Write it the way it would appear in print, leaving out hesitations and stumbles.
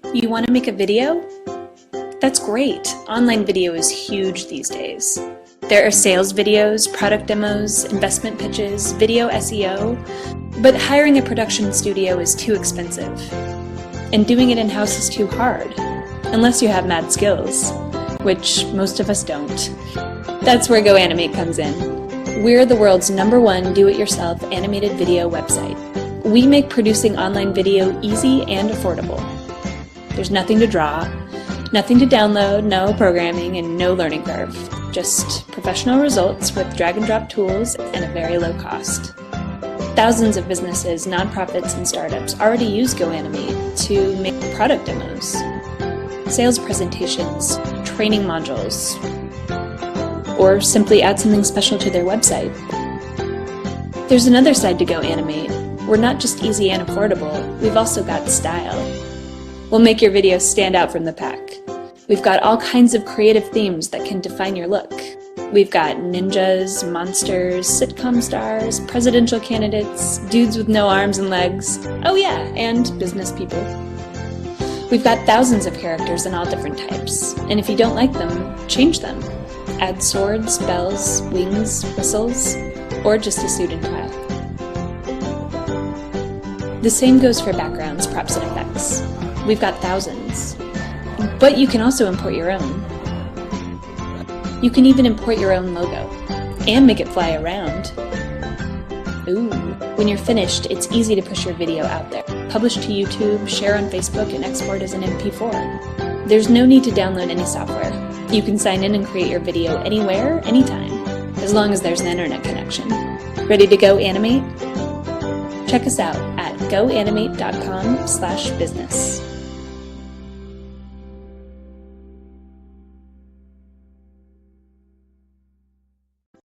You want to make a video? That's great. Online video is huge these days. There are sales videos, product demos, investment pitches, video SEO, but hiring a production studio is too expensive. And doing it in-house is too hard, unless you have mad skills, which most of us don't. That's where GoAnimate comes in. We're the world's #1 do-it-yourself animated video website. We make producing online video easy and affordable. There's nothing to draw, nothing to download, no programming, and no learning curve. Just professional results with drag-and-drop tools and a very low cost. Thousands of businesses, nonprofits, and startups already use GoAnimate to make product demos, sales presentations, training modules, or simply add something special to their website. There's another side to GoAnimate. We're not just easy and affordable, we've also got style. We'll make your videos stand out from the pack. We've got all kinds of creative themes that can define your look. We've got ninjas, monsters, sitcom stars, presidential candidates, dudes with no arms and legs. Oh yeah, and business people. We've got thousands of characters in all different types, and if you don't like them, change them. Add swords, bells, wings, whistles, or just a suit and tie. The same goes for backgrounds, props, and effects. We've got thousands. But you can also import your own. You can even import your own logo and make it fly around. Ooh, when you're finished, it's easy to push your video out there. Publish to YouTube, share on Facebook, and export as an MP4. There's no need to download any software. You can sign in and create your video anywhere, anytime, as long as there's an internet connection. Ready to go animate? Check us out at goanimate.com/business.